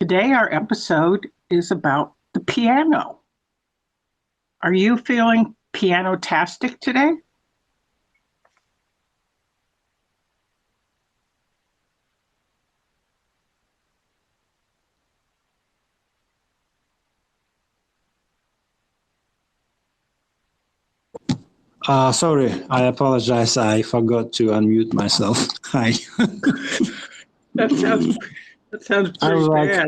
Today, our episode is about the piano. Are you feeling piano-tastic today? Sorry, I apologize. I forgot to unmute myself. Hi. That sounds that sounds I pretty was like, bad.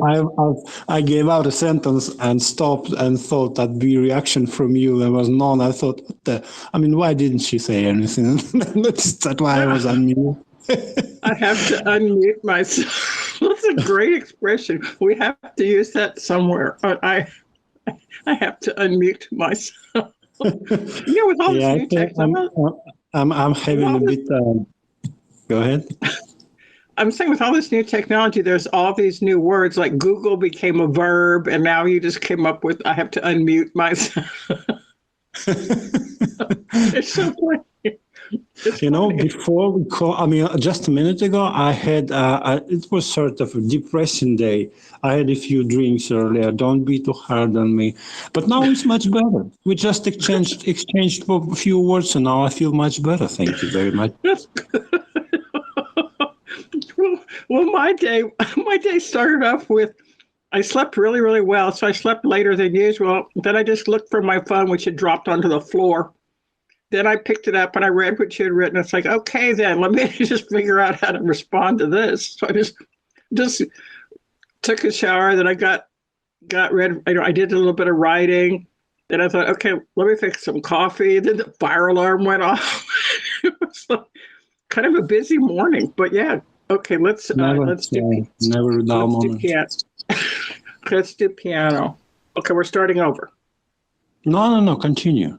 I gave out a sentence and stopped and thought that the reaction from you there was none. I thought, why didn't she say anything? That's why I was unmuted. I have to unmute myself. That's a great expression. We have to use that somewhere. I have to unmute myself. With all this Yeah, new technology, I'm having a bit. Go ahead. I'm saying with all this new technology, there's all these new words like Google became a verb, and now you just came up with I have to unmute myself. It's so funny. It's funny. Before we call, just a minute ago, I had, it was sort of a depressing day. I had a few drinks earlier. Don't be too hard on me. But now it's much better. We just exchanged a few words, and now I feel much better. Thank you very much. Well, my day started off with I slept really, really well. So I slept later than usual. Then I just looked for my phone, which had dropped onto the floor. Then I picked it up and I read what you had written. It's like, okay, then let me just figure out how to respond to this. So I just took a shower. Then I got ready. I did a little bit of writing. Then I thought, okay, let me fix some coffee. Then the fire alarm went off. It was like kind of a busy morning, but yeah. Okay, let's do piano. Let's do piano. Okay, we're starting over. No, continue.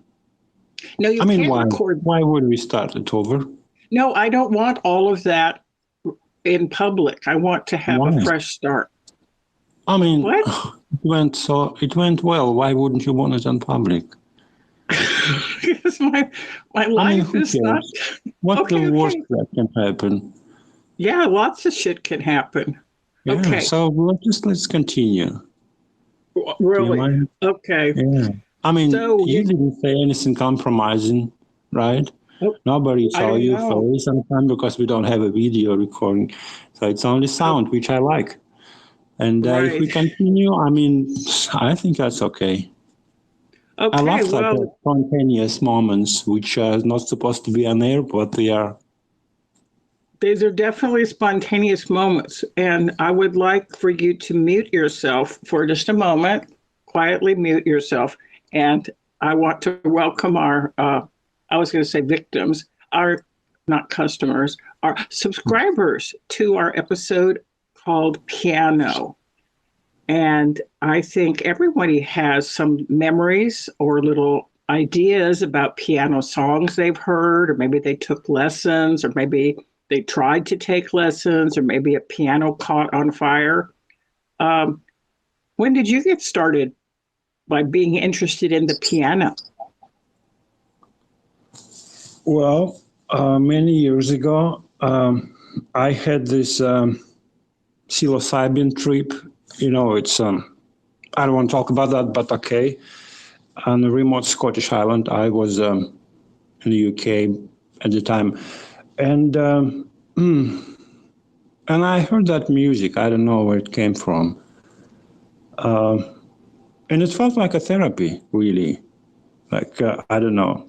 No, you can't why? record. Why would we start it over? No, I don't want all of that in public. I want to have a fresh start. What? It went well. Why wouldn't you want it in public? Because my life is not. What's the worst that can happen? Yeah, lots of shit can happen. Yeah, okay. So let's continue. Really? Okay. Yeah. You didn't say anything compromising, right? Nobody saw your face sometimes because we don't have a video recording. So it's only sound, which I like. And if we continue, I think that's okay. I love like spontaneous moments, which are not supposed to be on air, but they are. These are definitely spontaneous moments. And I would like for you to mute yourself for just a moment, quietly mute yourself. And I want to welcome our, I was going to say victims, our, not customers, our subscribers to our episode called Piano. And I think everybody has some memories or little ideas about piano songs they've heard, or maybe they took lessons, or maybe they tried to take lessons, or maybe a piano caught on fire. When did you get started by being interested in the piano? Well, many years ago, I had this psilocybin trip. It's, I don't want to talk about that, but okay. On a remote Scottish island, I was in the UK at the time. And I heard that music. I don't know where it came from. And it felt like a therapy, really. Like, I don't know,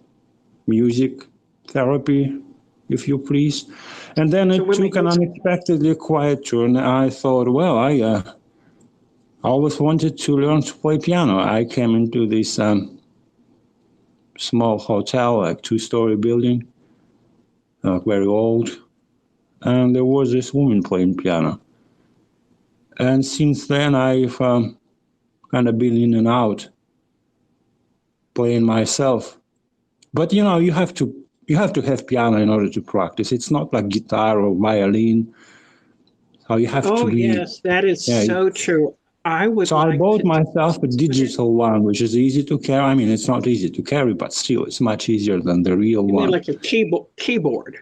music therapy, if you please. And then it took an unexpectedly quiet turn. I thought, well, I always wanted to learn to play piano. I came into this small hotel, like 2-story building, very old. And there was this woman playing piano. And since then, I've kind of been in and out playing myself. But you have to have piano in order to practice. It's not like guitar or violin. So you have to be. Oh yes, that is so true. I bought myself a digital one, which is easy to carry. It's not easy to carry, but still, it's much easier than the real one. Like a keyboard.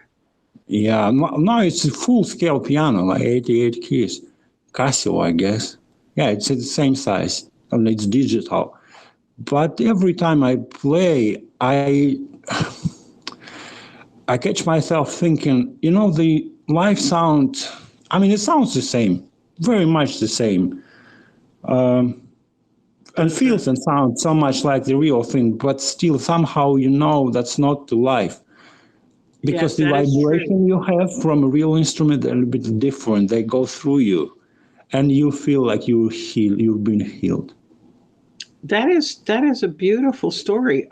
Yeah, no, it's a full-scale piano, like 88 keys. Casio, I guess. Yeah, it's the same size, and it's digital. But every time I play, I catch myself thinking, the live sound, I mean, it sounds the same, very much the same, and feels and sounds so much like the real thing, but still somehow that's not the life. Yes, Because the that is true. vibration you have from a real instrument are a little bit different. They go through you, and you feel like you've been healed. That is a beautiful story.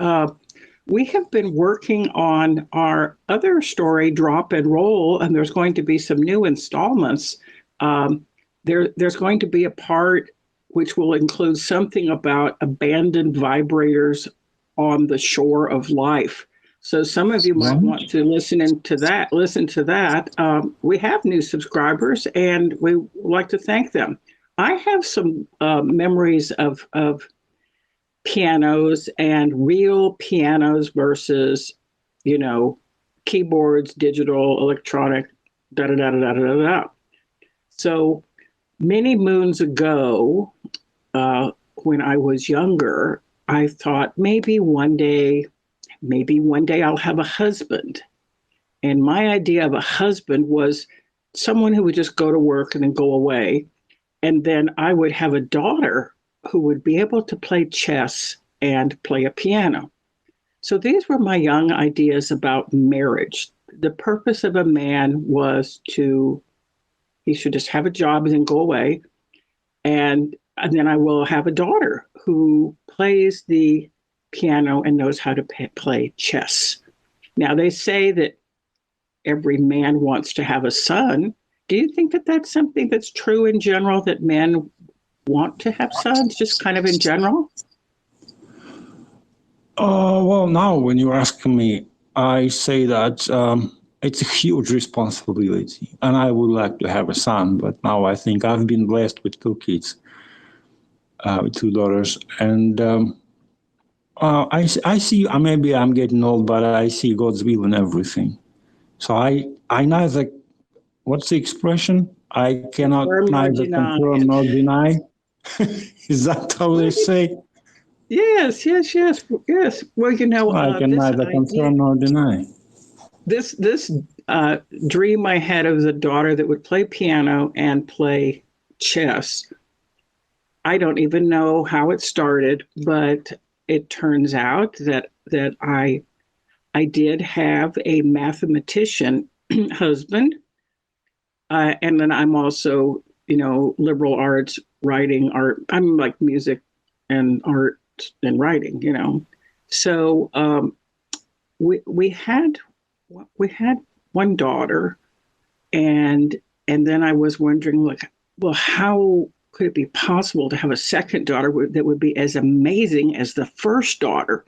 We have been working on our other story, Drop and Roll, and there's going to be some new installments. There's going to be a part which will include something about abandoned vibrators on the shore of life. So some of you might want to listen to that. We have new subscribers, and we would like to thank them. I have some memories of pianos and real pianos versus, keyboards, digital, electronic, da da da da da da da. So many moons ago, when I was younger, I thought maybe one day I'll have a husband. And my idea of a husband was someone who would just go to work and then go away. And then I would have a daughter who would be able to play chess and play a piano. So these were my young ideas about marriage. The purpose of a man was he should just have a job and then go away. And then I will have a daughter who plays the piano and knows how to play chess. Now, they say that every man wants to have a son. Do you think that that's something that's true in general, that men want to have sons, just kind of in general? Well, now when you ask me, I say that it's a huge responsibility, and I would like to have a son. But now I think I've been blessed with two kids, with two daughters, and I see. Maybe I'm getting old, but I see God's will in everything. So I neither. What's the expression? I cannot neither confirm nor deny. Is that how they say? Yes. Well, I can neither confirm nor deny. This dream I had of the daughter that would play piano and play chess. I don't even know how it started, but it turns out that I did have a mathematician husband, and then I'm also liberal arts, writing, art. I'm like music and art and writing. So we had one daughter, and then I was wondering, like, well, how could it be possible to have a second daughter that would be as amazing as the first daughter?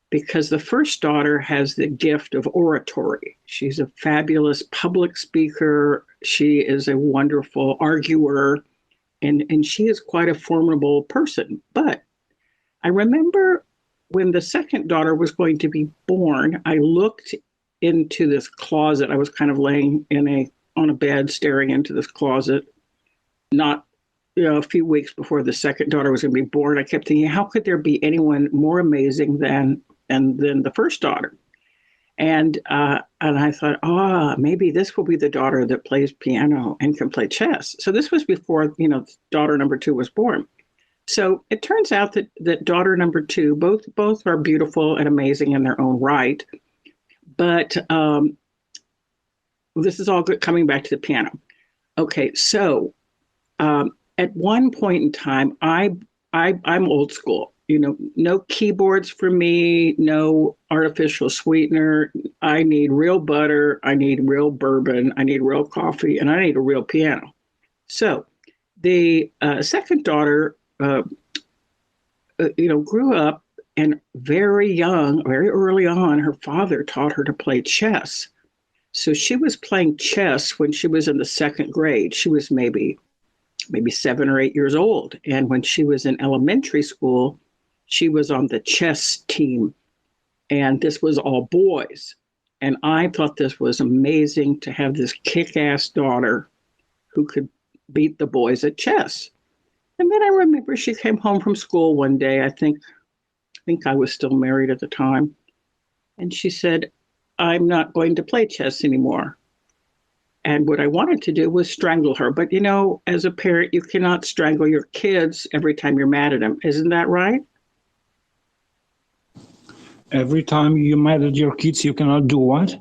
Because the first daughter has the gift of oratory. She's a fabulous public speaker. She is a wonderful arguer, and she is quite a formidable person. But I remember when the second daughter was going to be born, I looked into this closet. I was kind of laying on a bed staring into this closet, not a few weeks before the second daughter was going to be born. I kept thinking, how could there be anyone more amazing than the first daughter? And I thought, maybe this will be the daughter that plays piano and can play chess. So this was before daughter number two was born. So it turns out that daughter number two, both are beautiful and amazing in their own right. But this is all good, coming back to the piano. Okay, so at one point in time, I'm old school. No keyboards for me, no artificial sweetener. I need real butter. I need real bourbon. I need real coffee, and I need a real piano. So the second daughter, grew up, and very young, very early on, her father taught her to play chess. So she was playing chess when she was in the second grade. She was maybe 7 or 8 years old. And when she was in elementary school, she was on the chess team. And this was all boys. And I thought this was amazing to have this kick-ass daughter who could beat the boys at chess. And then I remember she came home from school one day. I think I was still married at the time. And she said, I'm not going to play chess anymore. And what I wanted to do was strangle her. But as a parent, you cannot strangle your kids every time you're mad at them. Isn't that right? Every time you mad at your kids, you cannot do what?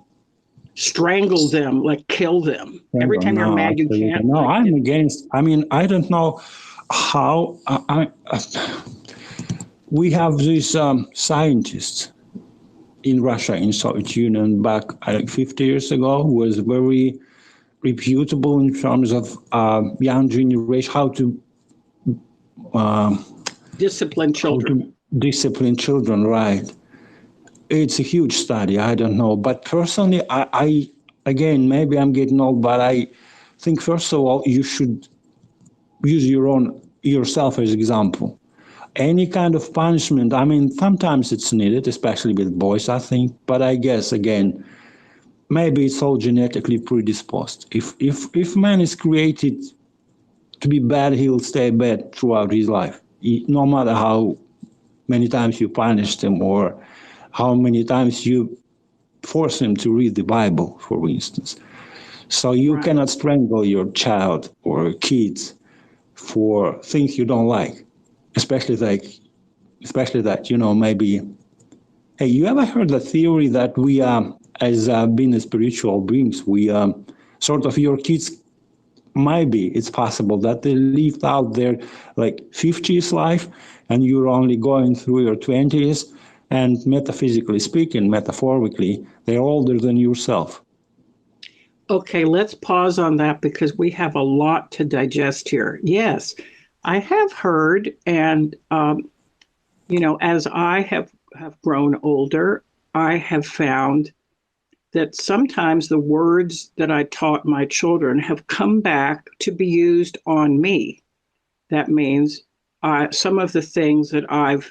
Strangle them, like kill them. Every time you're No, mad, you absolutely. can't. No, I'm against. I mean, I don't know how. We have these scientists in Russia, in Soviet Union, back 50 years ago, who was very reputable in terms of young generation, how to Discipline children. discipline children, right? It's a huge study. I don't know, but personally, I again, maybe I'm getting old, but I think first of all, you should use yourself as example. Any kind of punishment, I mean, sometimes it's needed, especially with boys, I think. But I guess again, maybe it's all genetically predisposed. If man is created to be bad, he'll stay bad throughout his life, no matter how many times you punish him or how many times you force him to read the Bible, for instance. So you Right. cannot strangle your child or kids for things you don't like, especially that, maybe. Hey, you ever heard the theory that we, as being spiritual beings, we sort of your kids, maybe it's possible that they lived out their 50s life and you're only going through your 20s, and metaphysically speaking, metaphorically, they're older than yourself. Okay, let's pause on that because we have a lot to digest here. Yes, I have heard, and as I have grown older, I have found that sometimes the words that I taught my children have come back to be used on me. That means some of the things that I've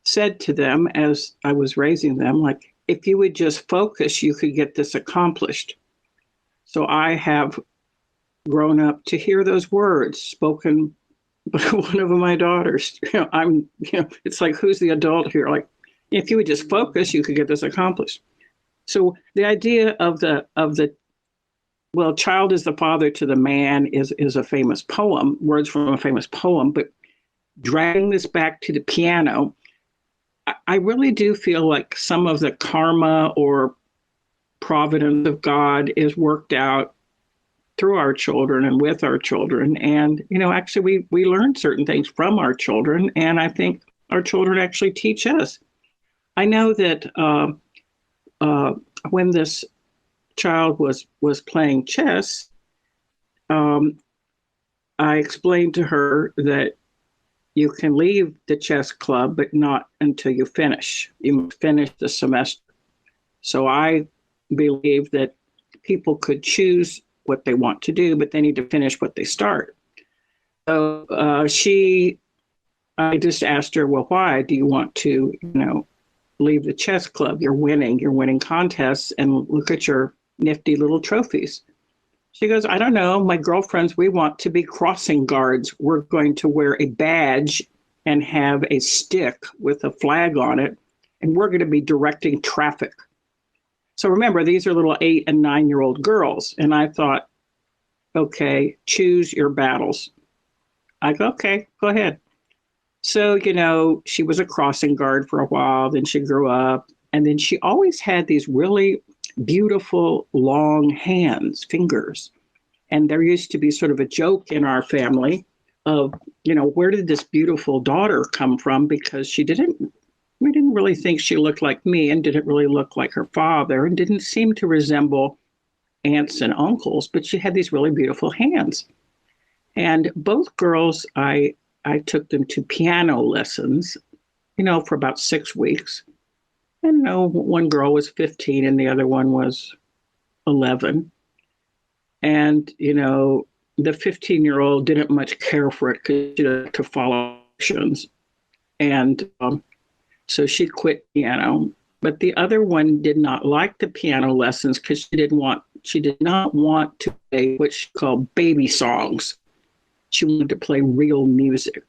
said to them as I was raising them, like, if you would just focus, you could get this accomplished. So I have grown up to hear those words spoken by one of my daughters. It's like, who's the adult here? Like, if you would just focus, you could get this accomplished. So the idea of the child is the father to the man is a famous poem, words from a famous poem, but dragging this back to the piano, I really do feel like some of the karma or providence of God is worked out through our children and with our children. And, actually we learn certain things from our children. And I think our children actually teach us. I know that when this child was playing chess, I explained to her that you can leave the chess club, but not until you finish. You must finish the semester. So I believe that people could choose what they want to do, but they need to finish what they start. So I just asked her, well, why do you want to, leave the chess club? You're winning contests, and look at your nifty little trophies. She goes, I don't know. My girlfriends, we want to be crossing guards. We're going to wear a badge and have a stick with a flag on it, and we're going to be directing traffic. So remember, these are little 8 and 9-year-old girls. And I thought, okay, choose your battles. I go, okay, go ahead. So, she was a crossing guard for a while, then she grew up, and then she always had these really beautiful long fingers. And there used to be sort of a joke in our family of, where did this beautiful daughter come from? Because we didn't really think she looked like me and didn't really look like her father and didn't seem to resemble aunts and uncles, but she had these really beautiful hands. And both girls, I took them to piano lessons, for about 6 weeks. And one girl was 15 and the other one was 11. And, the 15-year-old didn't much care for it because she didn't like to follow instructions. And so she quit piano. But the other one did not like the piano lessons because she did not want to play what she called baby songs. She wanted to play real music.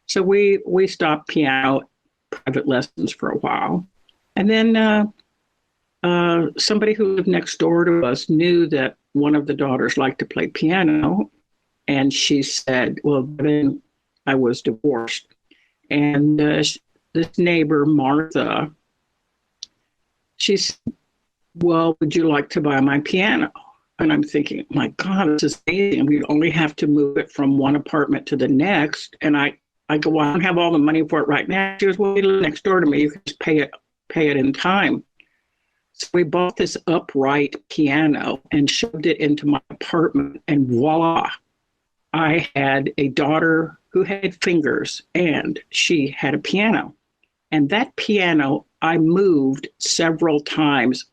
So we stopped piano private lessons for a while. And then somebody who lived next door to us knew that one of the daughters liked to play piano. And she said, well, then I was divorced. And this neighbor, Martha, she said, well, would you like to buy my piano? And I'm thinking, my God, this is amazing. We'd only have to move it from one apartment to the next. And I go, well, I don't have all the money for it right now. She goes, well, you live next door to me. You can just pay it in time. So we bought this upright piano and shoved it into my apartment, and voila, I had a daughter who had fingers, and she had a piano. And that piano, I moved several times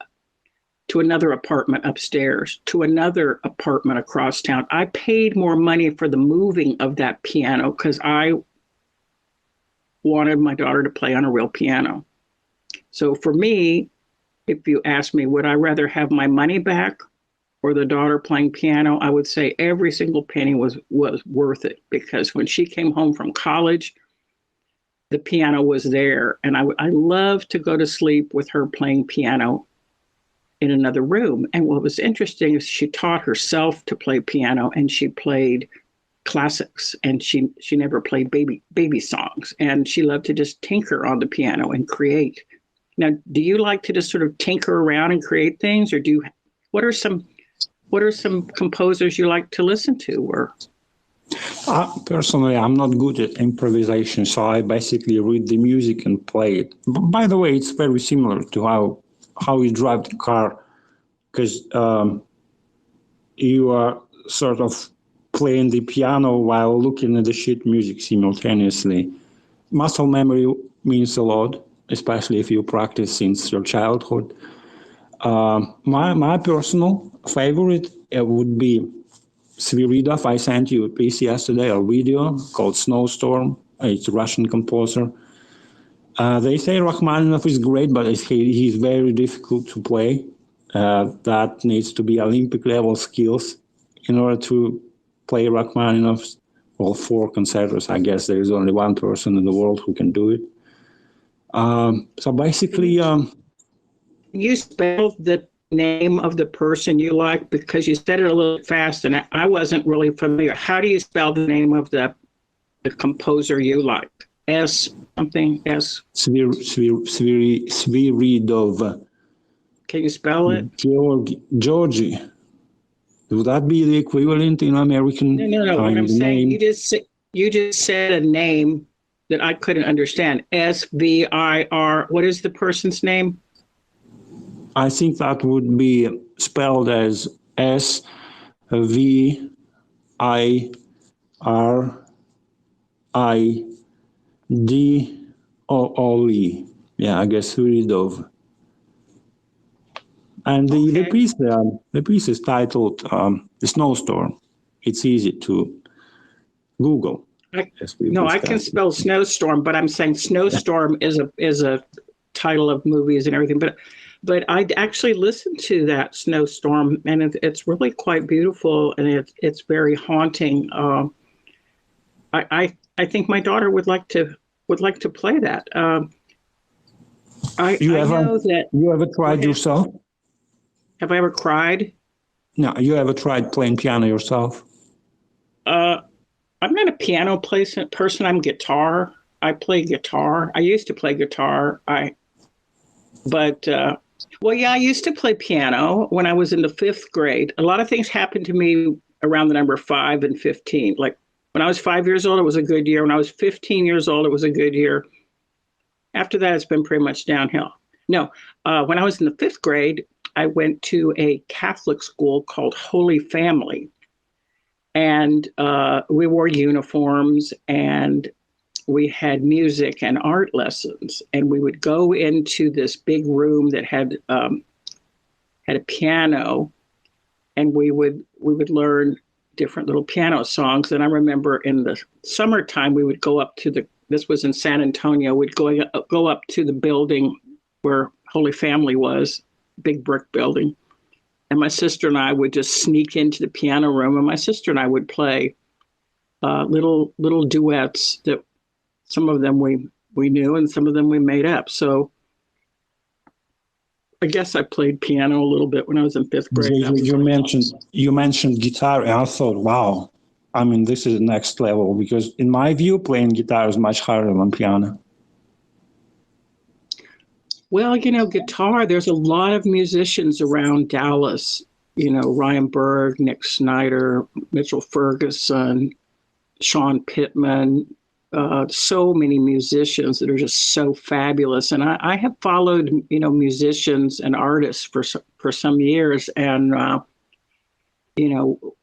to another apartment upstairs, to another apartment across town. I paid more money for the moving of that piano because I wanted my daughter to play on a real piano. So for me, if you ask me, would I rather have my money back or the daughter playing piano, I would say every single penny was worth it, because when she came home from college, the piano was there. And I love to go to sleep with her playing piano in another room. And what was interesting is she taught herself to play piano, and she played classics, and she never played baby songs. And she loved to just tinker on the piano and create. Now, do you like to just sort of tinker around and create things, or what are some composers you like to listen to? Or personally, I'm not good at improvisation, so I basically read the music and play it. By the way, it's very similar to how you drive the car, because you are sort of playing the piano while looking at the sheet music simultaneously. Muscle memory means a lot, especially if you practice since your childhood. My personal favorite would be Sviridov. I sent you a piece yesterday, a video called Snowstorm. It's a Russian composer. They say Rachmaninoff is great, but he's very difficult to play. That needs to be Olympic level skills in order to play Rachmaninoff's all four concertos. I guess there is only one person in the world who can do it. So basically, you spell the name of the person you like, because you said it a little fast and I wasn't really familiar. How do you spell the name of the composer you like? S something, S? Sviridov. Can you spell it? Georgie. Would that be the equivalent in American? No. What I'm saying, you just said a name that I couldn't understand. Svir. What is the person's name? I think that would be spelled as Sviridov. Yeah, I guess Sviridov. And the piece is titled "The Snowstorm." It's easy to Google. I can spell snowstorm, but I'm saying snowstorm is a title of movies and everything. But I actually listened to that Snowstorm, and it's really quite beautiful, and it's very haunting. I think my daughter would like to play that. You ever tried yourself? Have I ever cried? No. You ever tried playing piano yourself? I'm not a piano person. I'm guitar. I play guitar. I used to play guitar. I used to play piano when I was in the 5th grade. A lot of things happened to me around the number 5 and 15. Like when I was 5 years old, it was a good year. When I was 15 years old, it was a good year. After that, it's been pretty much downhill. No, when I was in the 5th grade, I went to a Catholic school called Holy Family. And we wore uniforms, and we had music and art lessons. And we would go into this big room that had a piano, and we would learn different little piano songs. And I remember in the summertime, we would go up to this was in San Antonio, we'd go up to the building where Holy Family was, big brick building. And my sister and I would just sneak into the piano room, and my sister and I would play little duets that some of them we knew and some of them we made up. So I guess I played piano a little bit when I was in fifth grade. You mentioned guitar, and I thought, wow, I mean, this is the next level, because in my view, playing guitar is much harder than piano. Well, guitar, there's a lot of musicians around Dallas, Ryan Berg, Nick Snyder, Mitchell Ferguson, Sean Pittman, so many musicians that are just so fabulous. And I have followed, musicians and artists for some years. And,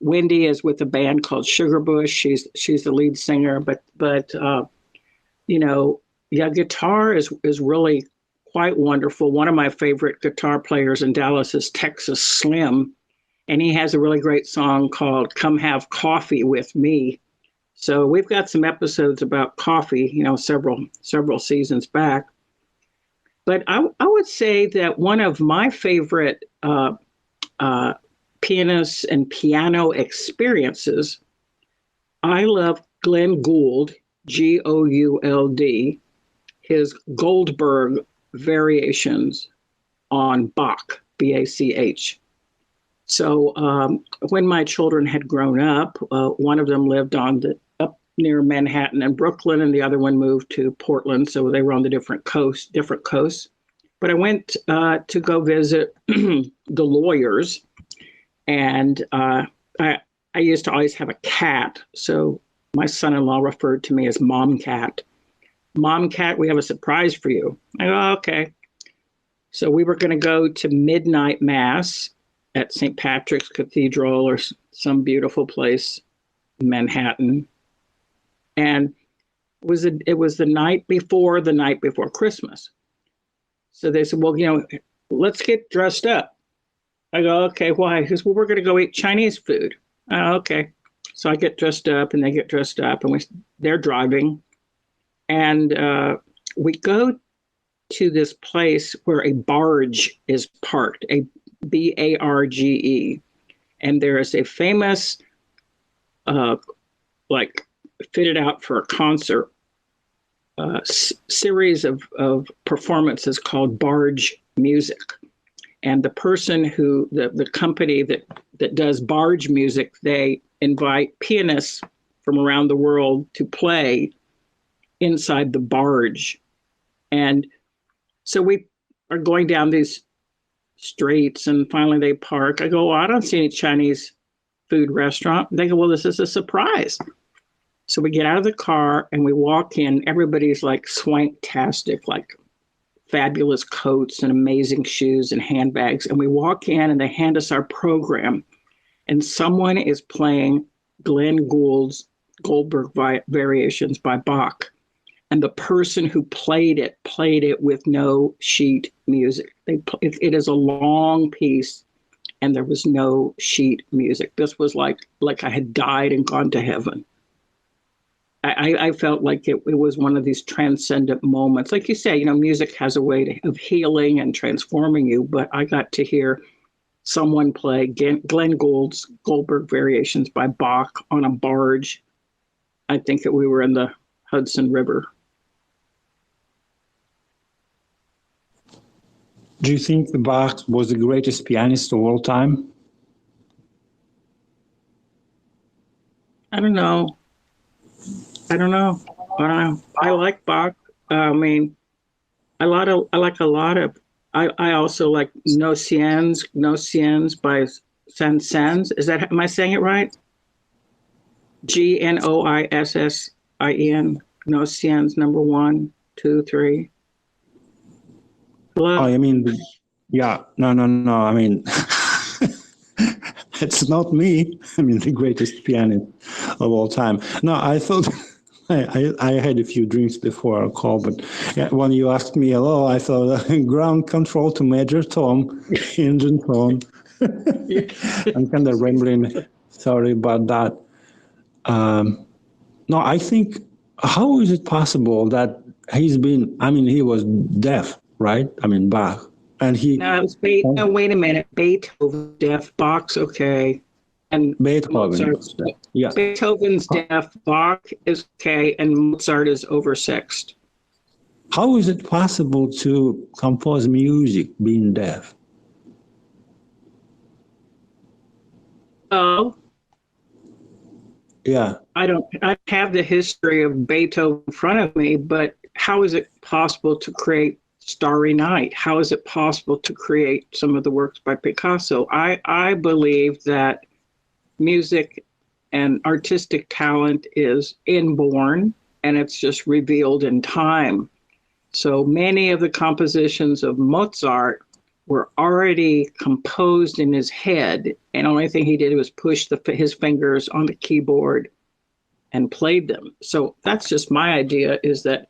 Wendy is with a band called Sugarbush. She's the lead singer, but guitar is really quite wonderful. One of my favorite guitar players in Dallas is Texas Slim, and he has a really great song called "Come Have Coffee with Me." So we've got some episodes about coffee, several seasons back. But I would say that one of my favorite pianists and piano experiences, I love Glenn Gould, Gould, his Goldberg variations on Bach, Bach. So when my children had grown up, one of them lived up near Manhattan and Brooklyn, and the other one moved to Portland. So they were on the different coasts. But I went to go visit the lawyers, and I used to always have a cat. So my son-in-law referred to me as Mom Cat. Mom Cat, we have a surprise for you. I go, okay. So we were going to go to midnight mass at St. Patrick's Cathedral or some beautiful place in Manhattan. And it was the night before Christmas. So they said, well, let's get dressed up. I go, okay, why? He goes, well, we're going to go eat Chinese food. Okay. So I get dressed up and they get dressed up, and they're driving. And we go to this place where a barge is parked, a BARGE. And there is a famous, fitted out for a concert, series of performances called Barge Music. And the person the company that does barge music, they invite pianists from around the world to play inside the barge. And so we are going down these streets, and finally they park. I go, well, I don't see any Chinese food restaurant. They go, well, this is a surprise. So we get out of the car and we walk in. Everybody's like swanktastic, like fabulous coats and amazing shoes and handbags. And we walk in and they hand us our program, and someone is playing Glenn Gould's Goldberg variations by Bach. And the person who played it with no sheet music. It is a long piece, and there was no sheet music. This was like I had died and gone to heaven. I felt like it was one of these transcendent moments. Like you say, music has a way of healing and transforming you, but I got to hear someone play Glenn Gould's Goldberg variations by Bach on a barge. I think that we were in the Hudson River. Do you think Bach was the greatest pianist of all time? I don't know. I like Bach. I also like No Ciens by Saint-Saëns. Am I saying it right? Gnoissien. No Ciens, number 1, 2, 3. Hello? Oh, I mean, yeah, no. I mean, it's not me. I mean, the greatest pianist of all time. No, I thought I had a few drinks before our call, but when you asked me hello, I thought ground control to Major Tom, engine tone. I'm kind of rambling. Sorry about that. No, I think, how is it possible that he was deaf, right? I mean, Bach. And he... No, wait a minute. Beethoven, deaf, Bach's okay. and Beethoven. Mozart's, Yeah. Beethoven's deaf, Bach is okay, and Mozart is oversexed. How is it possible to compose music being deaf? Oh, Yeah. I have the history of Beethoven in front of me, but how is it possible to create Starry Night? How is it possible to create some of the works by Picasso? I believe that music and artistic talent is inborn and it's just revealed in time. So many of the compositions of Mozart were already composed in his head, and the only thing he did was push his fingers on the keyboard and played them. So that's just my idea, is that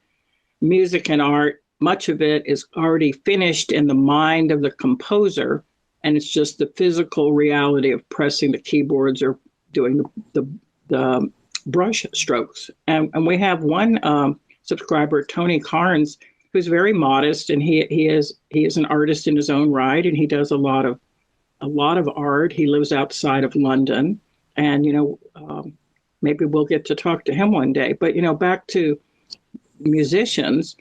music and art, much of it is already finished in the mind of the composer, and it's just the physical reality of pressing the keyboards or doing the brush strokes. And we have one subscriber, Tony Carnes, who's very modest, and he is an artist in his own right, and he does a lot of art. He lives outside of London, and maybe we'll get to talk to him one day. But back to musicians,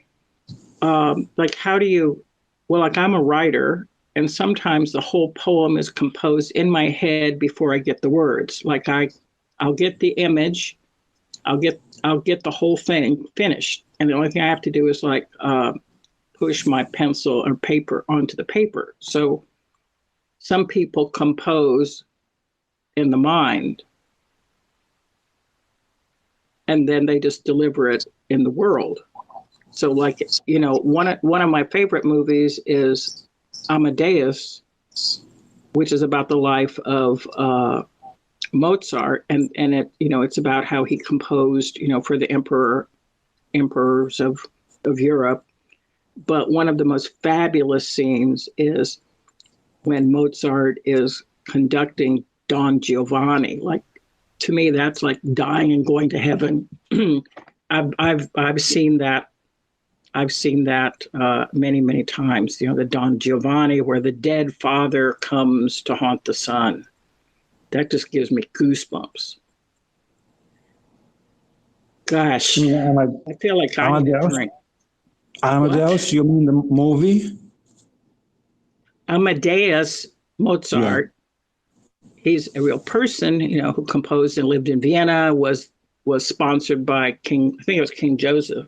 like how do you? Well, like I'm a writer, and sometimes the whole poem is composed in my head before I get the words. Like I'll get the image, I'll get the whole thing finished, and the only thing I have to do is like push my pencil or paper onto the paper. So some people compose in the mind, and then they just deliver it in the world. So like one of my favorite movies is Amadeus, which is about the life of Mozart, and it it's about how he composed for the emperors of Europe. But one of the most fabulous scenes is when Mozart is conducting Don Giovanni. Like, to me, that's like dying and going to heaven. I've seen that. I've seen that many times. The Don Giovanni, where the dead father comes to haunt the son. That just gives me goosebumps. Gosh, Yeah, I feel like I need a drink. Amadeus, you mean the movie? Amadeus Mozart. Yeah. He's a real person, who composed and lived in Vienna, was sponsored by King, I think it was King Joseph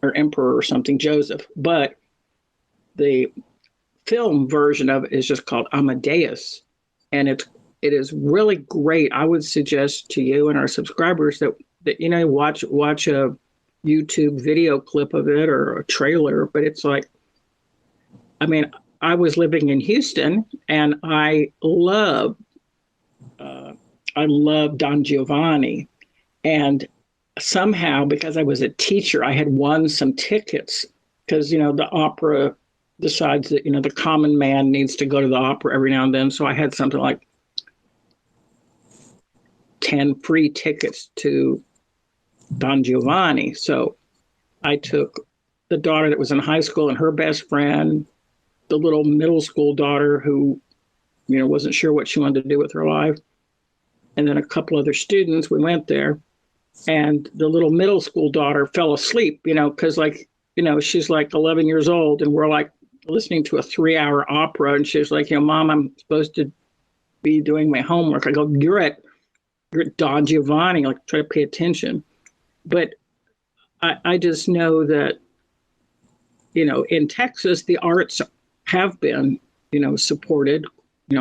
or Emperor or something, Joseph. But the film version of it is just called Amadeus. And it is really great. I would suggest to you and our subscribers that watch a YouTube video clip of it or a trailer. But it's like, I was living in Houston, and I love Don Giovanni, and somehow, because I was a teacher, I had won some tickets because the opera decides that the common man needs to go to the opera every now and then. So I had something like 10 free tickets to Don Giovanni. So I took the daughter that was in high school and her best friend, the little middle school daughter who, wasn't sure what she wanted to do with her life, and then a couple other students. We went there, and the little middle school daughter fell asleep, because she's like 11 years old, and we're like listening to a 3-hour opera, and she's like, Mom, I'm supposed to be doing my homework. I go, you're at Don Giovanni, like try to pay attention. But I just know that, in Texas, the arts have been, supported,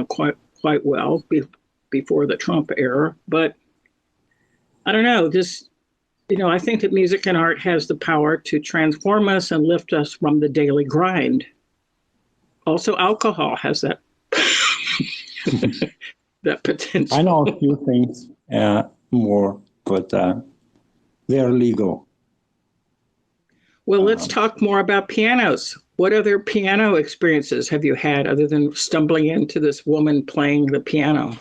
quite well before the Trump era. But I don't know, I think that music and art has the power to transform us and lift us from the daily grind. Also, alcohol has that that potential. I know a few things more, but they're legal. Well, let's talk more about pianos. What other piano experiences have you had other than stumbling into this woman playing the piano?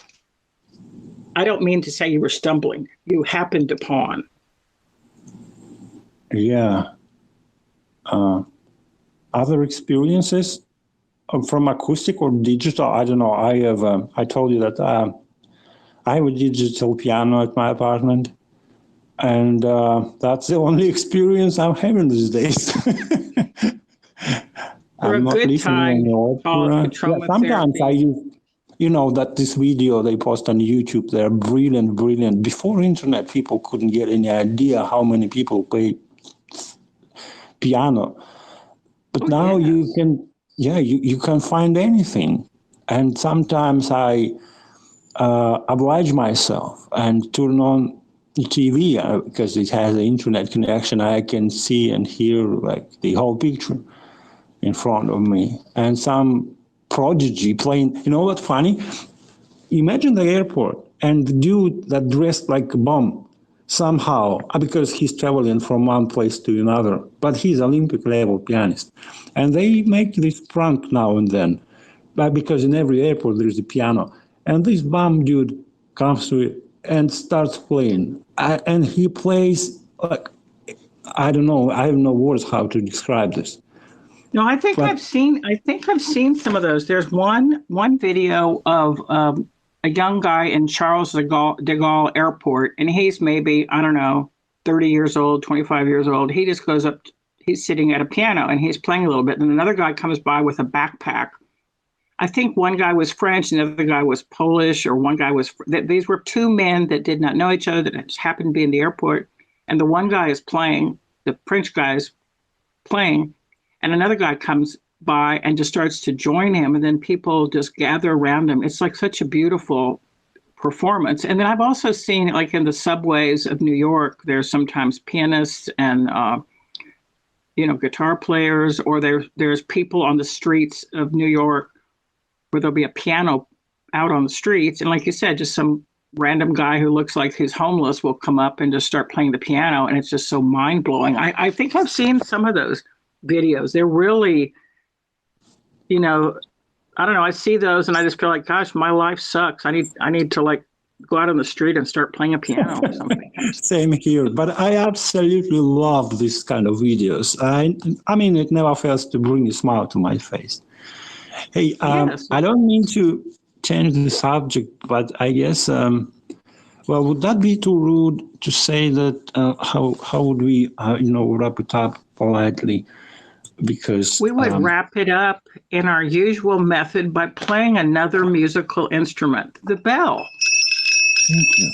I don't mean to say you were stumbling. You happened upon. Yeah. Other experiences from acoustic or digital? I don't know. I told you that I have a digital piano at my apartment, and that's the only experience I'm having these days. For a I'm not good listening time, any call it opera. Yeah, sometimes I aromatherapy. use, that this video they post on YouTube, they're brilliant, brilliant. Before internet, people couldn't get any idea how many people play piano. But Oh, now you yes. can, you can find anything. And sometimes I oblige myself and turn on the TV because it has an internet connection. I can see and hear like the whole picture in front of me. And some prodigy playing, you know what's funny? Imagine the airport and the dude that dressed like a bomb somehow, because he's traveling from one place to another, but he's Olympic level pianist. And they make this prank now and then, but because in every airport there's a piano. And this bomb dude comes to it and starts playing. And he plays like, I don't know, I have no words how to describe this. No, But I think I've seen some of those. There's one video of a young guy in Charles de Gaulle Airport, and he's maybe, I don't know, 30 years old, 25 years old. He just goes up, he's sitting at a piano and he's playing a little bit. And another guy comes by with a backpack. I think one guy was French and the other guy was Polish, or one guy was, these were two men that did not know each other that just happened to be in the airport. And the one guy is playing, the French guy is playing, and another guy comes by and just starts to join him, and then people just gather around him. It's like such a beautiful performance. And then I've also seen, like in the subways of New York, there's sometimes pianists and guitar players, or there's people on the streets of New York where there'll be a piano out on the streets, and like you said, just some random guy who looks like he's homeless will come up and just start playing the piano, and it's just so mind-blowing. I think I've seen some of those videos. They're really, I don't know, I see those and I just feel like, gosh, my life sucks. I need to like go out on the street and start playing a piano or something. same here, but I absolutely love this kind of videos. I mean, it never fails to bring a smile to my face. Hey, Yes. I don't mean to change the subject, but I guess, well, would that be too rude to say that? How would we, wrap it up politely? Because We would wrap it up in our usual method by playing another musical instrument, the bell. thank you.